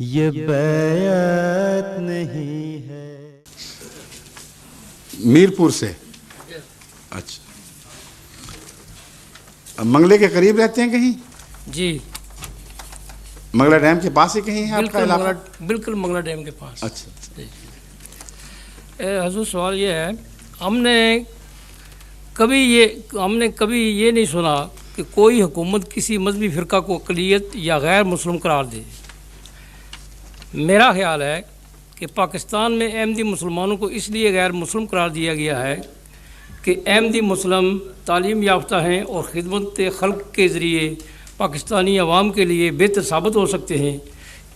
یہ بیعت نہیں ہے. میرپور سے. اچھا, منگلے کے قریب رہتے ہیں کہیں؟ جی منگلہ ڈیم کے پاس ہی کہیں ہے آپ کا علاقہ؟ بالکل منگلہ ڈیم کے پاس. اچھا. حضور سوال یہ ہے, ہم نے کبھی یہ نہیں سنا کہ کوئی حکومت کسی مذہبی فرقہ کو اقلیت یا غیر مسلم قرار دے. میرا خیال ہے کہ پاکستان میں احمدی مسلمانوں کو اس لیے غیر مسلم قرار دیا گیا ہے کہ احمدی مسلم تعلیم یافتہ ہیں اور خدمت خلق کے ذریعے پاکستانی عوام کے لیے بہتر ثابت ہو سکتے ہیں.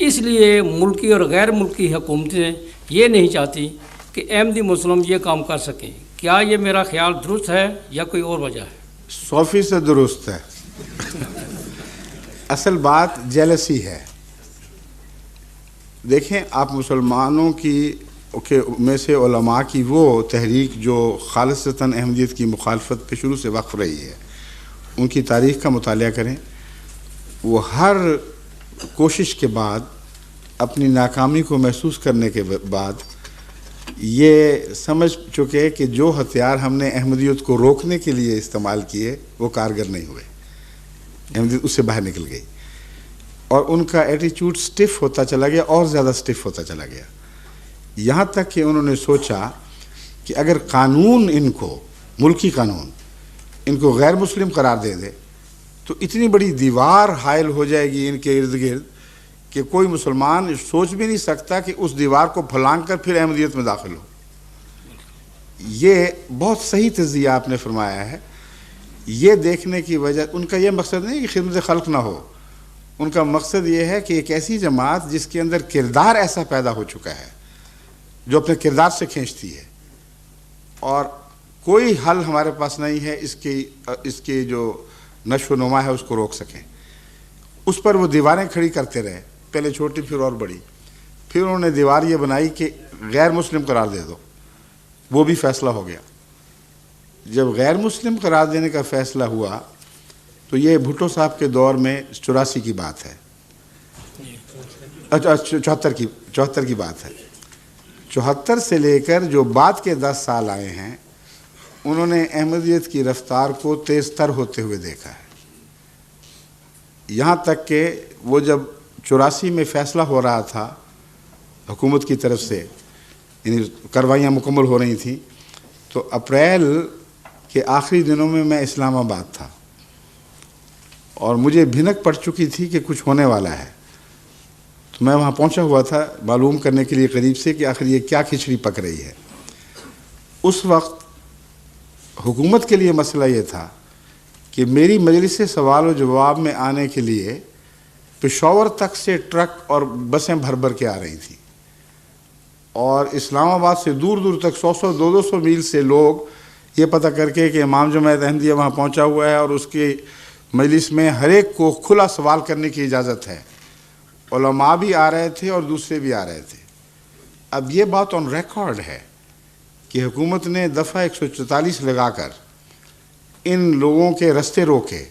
اس لیے ملکی اور غیر ملکی حکومتیں یہ نہیں چاہتی کہ احمدی مسلم یہ کام کر سکیں. کیا یہ میرا خیال درست ہے یا کوئی اور وجہ ہے؟ 100% درست ہے. اصل بات جیلسی ہے. دیکھیں, آپ مسلمانوں میں سے علماء کی وہ تحریک جو خالصتاً احمدیت کی مخالفت پہ شروع سے وقف رہی ہے, ان کی تاریخ کا مطالعہ کریں. وہ ہر کوشش کے بعد, اپنی ناکامی کو محسوس کرنے کے بعد یہ سمجھ چکے کہ جو ہتھیار ہم نے احمدیت کو روکنے کے لیے استعمال کیے وہ کارگر نہیں ہوئے. احمدیت اس سے باہر نکل گئی اور ان کا ایٹیچیوڈ سٹف ہوتا چلا گیا, اور زیادہ سٹف ہوتا چلا گیا. یہاں تک کہ انہوں نے سوچا کہ اگر قانون ان کو, ملکی قانون ان کو غیر مسلم قرار دے دے تو اتنی بڑی دیوار حائل ہو جائے گی ان کے ارد گرد کہ کوئی مسلمان سوچ بھی نہیں سکتا کہ اس دیوار کو پھلانگ کر پھر احمدیت میں داخل ہو. یہ بہت صحیح تجزیہ آپ نے فرمایا ہے. یہ دیکھنے کی وجہ, ان کا یہ مقصد نہیں کہ خدمت خلق نہ ہو, ان کا مقصد یہ ہے کہ ایک ایسی جماعت جس کے اندر کردار ایسا پیدا ہو چکا ہے جو اپنے کردار سے کھینچتی ہے, اور کوئی حل ہمارے پاس نہیں ہے اس کی جو نشو و نما ہے اس کو روک سکیں. اس پر وہ دیواریں کھڑی کرتے رہے, پہلے چھوٹی پھر اور بڑی. پھر انہوں نے دیوار یہ بنائی کہ غیر مسلم قرار دے دو. وہ بھی فیصلہ ہو گیا. جب غیر مسلم قرار دینے کا فیصلہ ہوا تو یہ بھٹو صاحب کے دور میں 84 کی بات ہے, 74 کی بات ہے. 74 سے لے کر جو بعد کے 10 سال آئے ہیں, انہوں نے احمدیت کی رفتار کو تیز تر ہوتے ہوئے دیکھا ہے. یہاں تک کہ وہ جب 84 میں فیصلہ ہو رہا تھا حکومت کی طرف سے, یعنی کارروائیاں مکمل ہو رہی تھیں, تو اپریل کے آخری دنوں میں میں اسلام آباد تھا اور مجھے بھنک پڑ چکی تھی کہ کچھ ہونے والا ہے. تو میں وہاں پہنچا ہوا تھا معلوم کرنے کے لیے قریب سے کہ آخر یہ کیا کھچڑی پک رہی ہے. اس وقت حکومت کے لیے مسئلہ یہ تھا کہ میری مجلس سوال و جواب میں آنے کے لیے پشاور تک سے ٹرک اور بسیں بھر بھر کے آ رہی تھیں, اور اسلام آباد سے دور دور تک 100 200 میل سے لوگ یہ پتہ کر کے کہ امام جماعت احمدیہ وہاں پہنچا ہوا ہے اور اس کی مجلس میں ہر ایک کو کھلا سوال کرنے کی اجازت ہے. علماء بھی آ رہے تھے اور دوسرے بھی آ رہے تھے. اب یہ بات آن ریکارڈ ہے کہ حکومت نے دفعہ 144 لگا کر ان لوگوں کے رستے روکے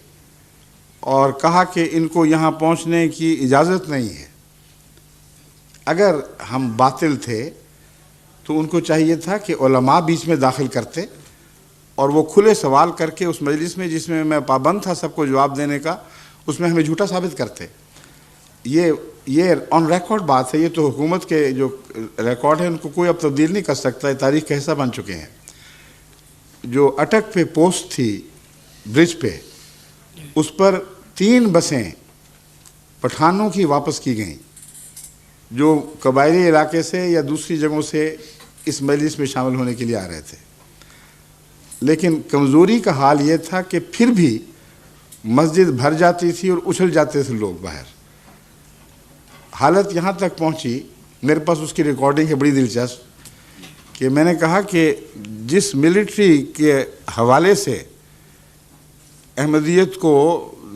اور کہا کہ ان کو یہاں پہنچنے کی اجازت نہیں ہے. اگر ہم باطل تھے تو ان کو چاہیے تھا کہ علماء بیچ میں داخل کرتے اور وہ کھلے سوال کر کے اس مجلس میں جس میں میں پابند تھا سب کو جواب دینے کا, اس میں ہمیں جھوٹا ثابت کرتے. یہ آن ریکارڈ بات ہے. یہ تو حکومت کے جو ریکارڈ ہے ان کو کوئی اب تبدیل نہیں کر سکتا, ہے تاریخ کا حصہ بن چکے ہیں. جو اٹک پہ پوسٹ تھی برج پہ, اس پر 3 بسیں پٹھانوں کی واپس کی گئیں جو قبائلی علاقے سے یا دوسری جگہوں سے اس مجلس میں شامل ہونے کے لیے آ رہے تھے. لیکن کمزوری کا حال یہ تھا کہ پھر بھی مسجد بھر جاتی تھی اور اچھل جاتے تھے لوگ باہر. حالت یہاں تک پہنچی, میرے پاس اس کی ریکارڈنگ ہے بڑی دلچسپ, کہ میں نے کہا کہ جس ملٹری کے حوالے سے احمدیت کو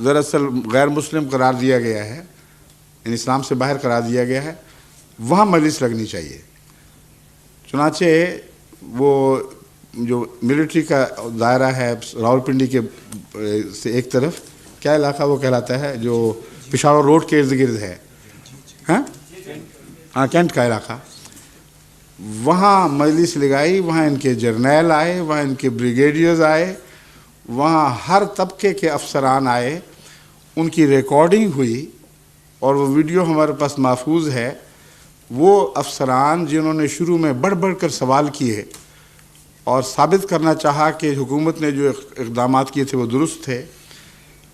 دراصل غیر مسلم قرار دیا گیا ہے, یعنی اسلام سے باہر قرار دیا گیا ہے, وہاں مجلس لگنی چاہیے. چنانچہ وہ جو ملٹری کا دائرہ ہے راولپنڈی کے سے ایک طرف, کیا علاقہ وہ کہلاتا ہے جو پشاور روڈ کے ارد گرد ہے, ہاں کینٹ کا علاقہ، وہاں مجلس لگائی، وہاں ان کے جرنیل آئے، وہاں ان کے بریگیڈیئرز آئے، وہاں ہر طبقے کے افسران آئے، ان کی ریکارڈنگ ہوئی اور وہ ویڈیو ہمارے پاس محفوظ ہے۔ وہ افسران جنہوں نے شروع میں بڑھ بڑھ کر سوال کیے اور ثابت کرنا چاہا کہ حکومت نے جو اقدامات کیے تھے وہ درست تھے،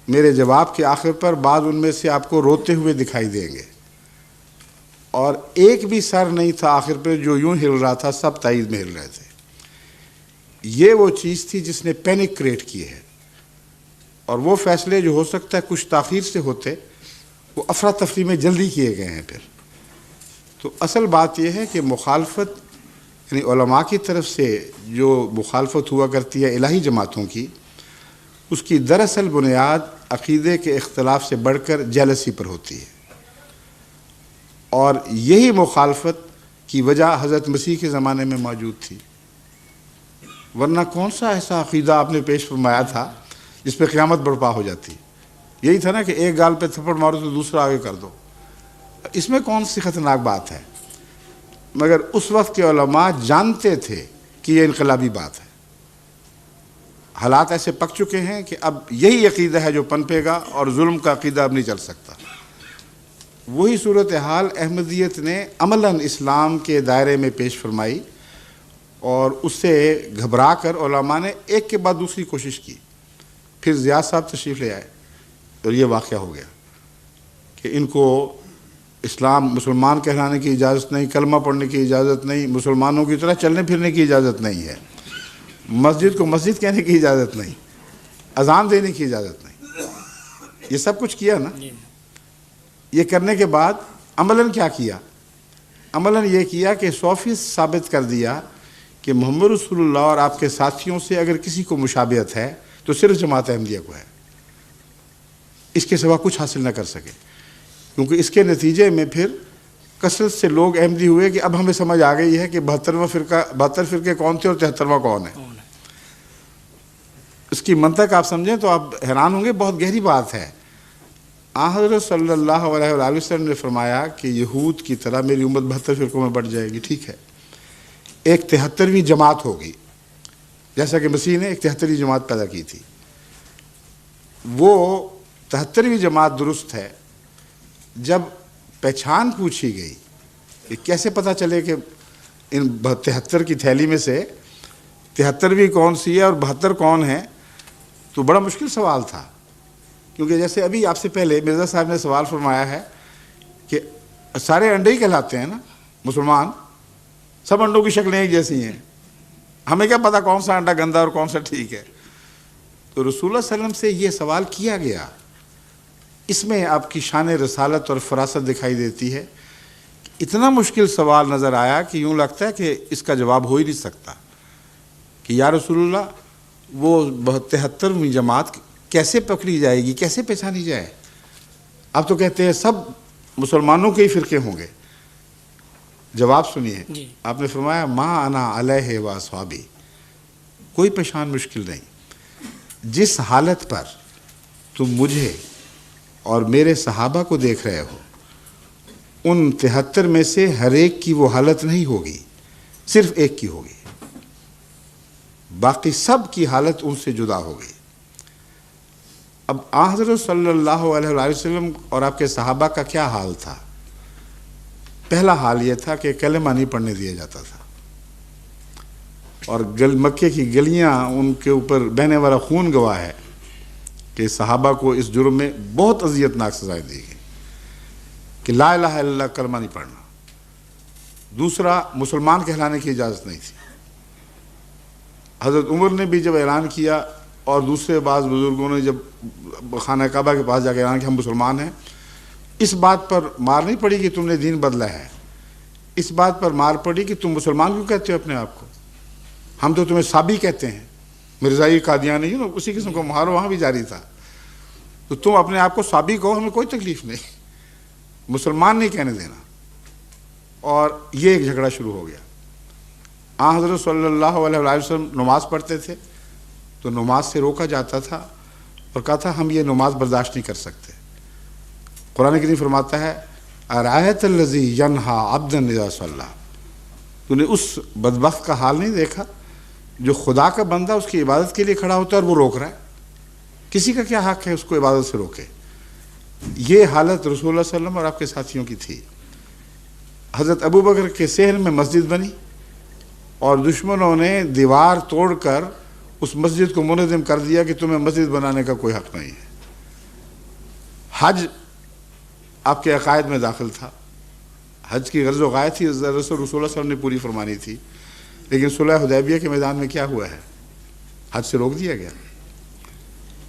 میرے جواب کے آخر پر بعض ان میں سے آپ کو روتے ہوئے دکھائی دیں گے، اور ایک بھی سر نہیں تھا آخر پہ جو یوں ہل رہا تھا، سب تائید میں ہل رہے تھے۔ یہ وہ چیز تھی جس نے پینک کریٹ کی ہے، اور وہ فیصلے جو ہو سکتا ہے کچھ تاخیر سے ہوتے، وہ افراتفری میں جلدی کیے گئے ہیں پھر۔ تو اصل بات یہ ہے کہ مخالفت، یعنی علماء کی طرف سے جو مخالفت ہوا کرتی ہے الہی جماعتوں کی، اس کی دراصل بنیاد عقیدے کے اختلاف سے بڑھ کر جیلسی پر ہوتی ہے، اور یہی مخالفت کی وجہ حضرت مسیح کے زمانے میں موجود تھی، ورنہ کون سا ایسا عقیدہ آپ نے پیش فرمایا تھا جس پہ قیامت برپا ہو جاتی؟ یہی تھا نا کہ ایک گال پہ تھپڑ مارو تو دوسرا آگے کر دو، اس میں کون سی خطرناک بات ہے؟ مگر اس وقت کے علماء جانتے تھے کہ یہ انقلابی بات ہے، حالات ایسے پک چکے ہیں کہ اب یہی عقیدہ ہے جو پنپے گا، اور ظلم کا عقیدہ اب نہیں چل سکتا۔ وہی صورتحال احمدیت نے عملاً اسلام کے دائرے میں پیش فرمائی، اور اس سے گھبرا کر علماء نے ایک کے بعد دوسری کوشش کی۔ پھر زیاد صاحب تشریف لے آئے اور یہ واقعہ ہو گیا کہ ان کو اسلام مسلمان کہلانے کی اجازت نہیں، کلمہ پڑھنے کی اجازت نہیں، مسلمانوں کی طرح چلنے پھرنے کی اجازت نہیں ہے، مسجد کو مسجد کہنے کی اجازت نہیں، اذان دینے کی اجازت نہیں۔ یہ سب کچھ کیا نا۔ یہ کرنے کے بعد عملاً کیا کیا؟ عملاً یہ کیا کہ 100% ثابت کر دیا کہ محمد رسول اللہ اور آپ کے ساتھیوں سے اگر کسی کو مشابہت ہے تو صرف جماعت احمدیہ کو ہے، اس کے سوا کچھ حاصل نہ کر سکے، کیونکہ اس کے نتیجے میں پھر کثرت سے لوگ احمدی ہوئے کہ اب ہمیں سمجھ آ گئی ہے کہ 72 فرقے کون تھے اور 73واں کون ہے۔ اس کی منطق آپ سمجھیں تو آپ حیران ہوں گے، بہت گہری بات ہے۔ حضرت صلی اللہ علیہ وآلہ وسلم نے فرمایا کہ یہود کی طرح میری امت 72 فرقوں میں بٹ جائے گی، ٹھیک ہے، ایک 73ویں جماعت ہوگی، جیسا کہ مسیح نے ایک 73ویں جماعت پیدا کی تھی۔ وہ 73ویں جماعت درست ہے۔ جب پہچان پوچھی گئی کہ کیسے پتہ چلے کہ ان 73 کی تھیلی میں سے 73ویں کون سی ہے اور 72 کون ہیں، تو بڑا مشکل سوال تھا، کیونکہ جیسے ابھی آپ سے پہلے مرزا صاحب نے سوال فرمایا ہے کہ سارے انڈے ہی کہلاتے ہیں نا مسلمان، سب انڈوں کی شکلیں ایک جیسی ہیں، ہمیں کیا پتہ کون سا انڈا گندا اور کون سا ٹھیک ہے؟ تو رسول اللہ صلی اللہ علیہ وسلم سے یہ سوال کیا گیا۔ اس میں آپ کی شان رسالت اور فراست دکھائی دیتی ہے۔ اتنا مشکل سوال نظر آیا کہ یوں لگتا ہے کہ اس کا جواب ہو ہی نہیں سکتا کہ یا رسول اللہ وہ 73ویں جماعت کیسے پکڑی جائے گی، کیسے پہچانی جائے؟ آپ تو کہتے ہیں سب مسلمانوں کے ہی فرقے ہوں گے۔ جواب سنیے، آپ نے فرمایا ما انا علیہ و اصحابی، کوئی پہچان مشکل نہیں۔ جس حالت پر تم مجھے اور میرے صحابہ کو دیکھ رہے ہو، ان 73 میں سے ہر ایک کی وہ حالت نہیں ہوگی، صرف ایک کی ہوگی، باقی سب کی حالت ان سے جدا ہوگی۔ اب حضرت صلی اللہ علیہ وآلہ وسلم اور آپ کے صحابہ کا کیا حال تھا؟ پہلا حال یہ تھا کہ کلمہ نہیں پڑھنے دیا جاتا تھا، اور مکے کی گلیاں ان کے اوپر بہنے والا خون گواہ ہے کہ صحابہ کو اس جرم میں بہت اذیت ناک سزائیں دی گئی کہ لا الہ الا اللہ کلمہ نہیں پڑھنا۔ دوسرا، مسلمان کہلانے کی اجازت نہیں تھی۔ حضرت عمر نے بھی جب اعلان کیا اور دوسرے بعض بزرگوں نے جب خانہ کعبہ کے پاس جا کے اعلان کیا ہم مسلمان ہیں، اس بات پر مار نہیں پڑی کہ تم نے دین بدلا ہے، اس بات پر مار پڑی کہ تم مسلمان کیوں کہتے ہو اپنے آپ کو؟ ہم تو تمہیں صابی کہتے ہیں، مرزائی قادیانی نا اسی قسم کا محاورہ وہاں بھی جاری تھا، تو تم اپنے آپ کو صابی کہو، ہمیں کوئی تکلیف نہیں، مسلمان نہیں کہنے دینا۔ اور یہ ایک جھگڑا شروع ہو گیا۔ حضرت صلی اللہ علیہ وسلم نماز پڑھتے تھے تو نماز سے روکا جاتا تھا اور کہا تھا ہم یہ نماز برداشت نہیں کر سکتے۔ قرآن کریم فرماتا ہے ارایت الذی ینہا عبدا اذا صلی، تو نے اس بدبخت کا حال نہیں دیکھا جو خدا کا بندہ اس کی عبادت کے لیے کھڑا ہوتا ہے اور وہ روک رہا ہے؟ کسی کا کیا حق ہے اس کو عبادت سے روکے؟ یہ حالت رسول اللہ صلی اللہ علیہ وسلم اور آپ کے ساتھیوں کی تھی۔ حضرت ابو بکر کے صحن میں مسجد بنی اور دشمنوں نے دیوار توڑ کر اس مسجد کو منہدم کر دیا کہ تمہیں مسجد بنانے کا کوئی حق نہیں ہے۔ حج آپ کے عقائد میں داخل تھا، حج کی غرض و غایت تھی رسول اللہ صلی اللہ علیہ وسلم نے پوری فرمانی تھی، لیکن صلح حدیبیہ کے میدان میں کیا ہوا ہے؟ حج سے روک دیا گیا۔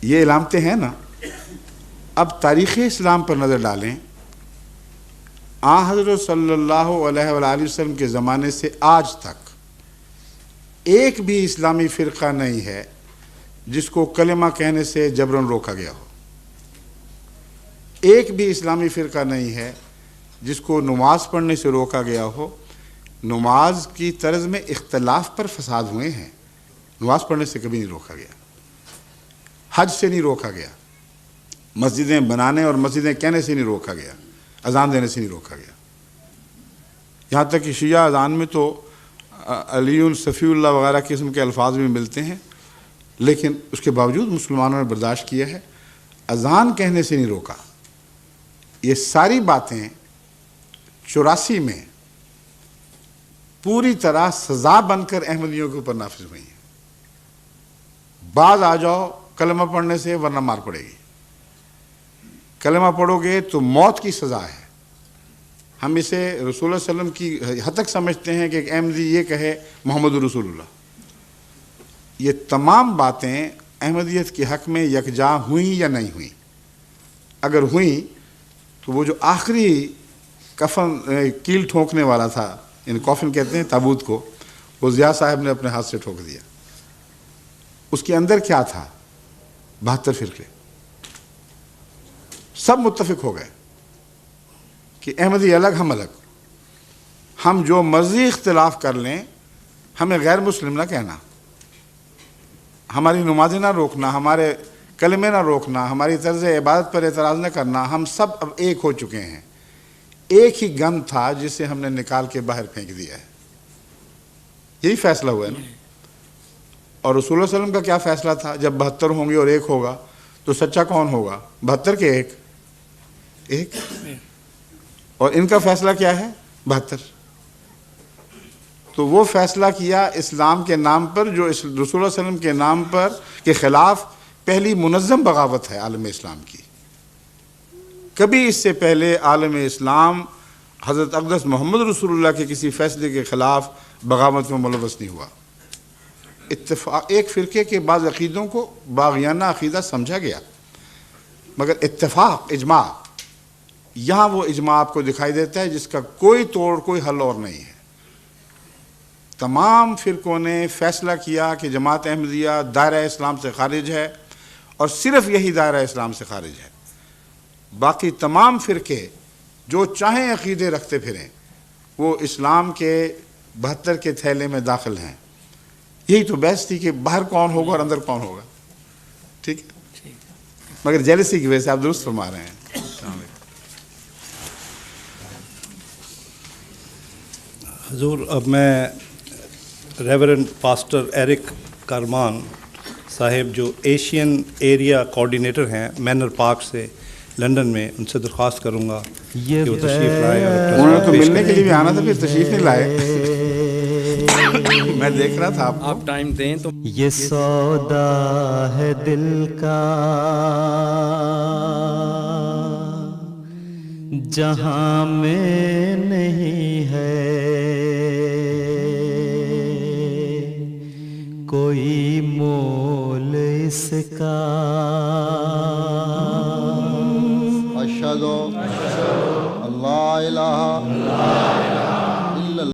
یہ علامتیں ہیں نا۔ اب تاریخ اسلام پر نظر ڈالیں، حضرت صلی اللہ علیہ وآلہ وسلم کے زمانے سے آج تک ایک بھی اسلامی فرقہ نہیں ہے جس کو کلمہ کہنے سے جبراً روکا گیا ہو۔ ایک بھی اسلامی فرقہ نہیں ہے جس کو نماز پڑھنے سے روکا گیا ہو۔ نماز کی طرز میں اختلاف پر فساد ہوئے ہیں، نماز پڑھنے سے کبھی نہیں روکا گیا، حج سے نہیں روکا گیا، مسجدیں بنانے اور مسجدیں کہنے سے نہیں روکا گیا، اذان دینے سے نہیں روکا گیا۔ یہاں تک کہ شیعہ اذان میں تو علی صفی اللہ وغیرہ قسم کے الفاظ بھی ملتے ہیں، لیکن اس کے باوجود مسلمانوں نے برداشت کیا ہے، اذان کہنے سے نہیں روکا۔ یہ ساری باتیں 84 میں پوری طرح سزا بن کر احمدیوں کے اوپر نافذ ہوئی ہیں۔ بعض آ جاؤ کلمہ پڑھنے سے ورنہ مار پڑے گی، کلمہ پڑھو گے تو موت کی سزا ہے۔ ہم اسے رسول اللہ صلی اللہ علیہ وسلم کی حد تک سمجھتے ہیں کہ ایک احمدی یہ کہے محمد رسول اللہ۔ یہ تمام باتیں احمدیت کے حق میں یکجا ہوئیں یا نہیں ہوئیں؟ اگر ہوئیں تو وہ جو آخری کفن کیل ٹھونکنے والا تھا، یعنی کافن کہتے ہیں تابوت کو، وہ ضیاء صاحب نے اپنے ہاتھ سے ٹھوک دیا۔ اس کے اندر کیا تھا؟ 72 فرقے، سب متفق ہو گئے کہ احمدی الگ ہم الگ، ہم جو مرضی اختلاف کر لیں، ہمیں غیر مسلم نہ کہنا، ہماری نمازیں نہ روکنا، ہمارے کلمے نہ روکنا، ہماری طرز عبادت پر اعتراض نہ کرنا، ہم سب اب ایک ہو چکے ہیں۔ ایک ہی گن تھا جسے ہم نے نکال کے باہر پھینک دیا ہے۔ یہی فیصلہ ہوا ہے نا۔ اور رسول اللہ صلی اللہ علیہ وسلم کا کیا فیصلہ تھا؟ جب 72 ہوں گے اور ایک ہوگا تو سچا کون ہوگا؟ 72 کے ایک۔ اور ان کا فیصلہ کیا ہے؟ 72۔ تو وہ فیصلہ کیا اسلام کے نام پر، جو رسول اللہ صلی اللہ علیہ وسلم کے نام پر کے خلاف پہلی منظم بغاوت ہے عالم اسلام کی۔ کبھی اس سے پہلے عالم اسلام حضرت اقدس محمد رسول اللہ کے کسی فیصلے کے خلاف بغاوت میں ملوث نہیں ہوا۔ اتفاق ایک فرقے کے بعض عقیدوں کو باغیانہ عقیدہ سمجھا گیا، مگر اتفاق، اجماع، یہاں وہ اجماع آپ کو دکھائی دیتا ہے جس کا کوئی توڑ، کوئی حل اور نہیں ہے۔ تمام فرقوں نے فیصلہ کیا کہ جماعت احمدیہ دائرہ اسلام سے خارج ہے، اور صرف یہی دائرہ اسلام سے خارج ہے۔ باقی تمام فرقے جو چاہیں عقیدے رکھتے پھریں، وہ اسلام کے 72 کے تھیلے میں داخل ہیں۔ یہی تو بحث تھی کہ باہر کون ہوگا اور اندر کون ہوگا، ٹھیک ہے؟ مگر جیلسی کی وجہ سے آپ درست فرما رہے ہیں۔ حضور، اب میں ریورنڈ پاسٹر ایرک کارمان صاحب جو ایشین ایریا کوارڈینیٹر ہیں مینر پارک سے لندن میں، ان سے درخواست کروں گا کہ وہ تشریف لائے۔ انہوں نے تو ملنے کے لیے بھی آنا تھا، پھر تشریف نہیں لائے۔ میں دیکھ رہا تھا آپ ٹائم دیں تو یہ سودا ہے دل کا جہاں میں نہیں ہے کوئی مول اس کا۔ اشہد اللہ الہ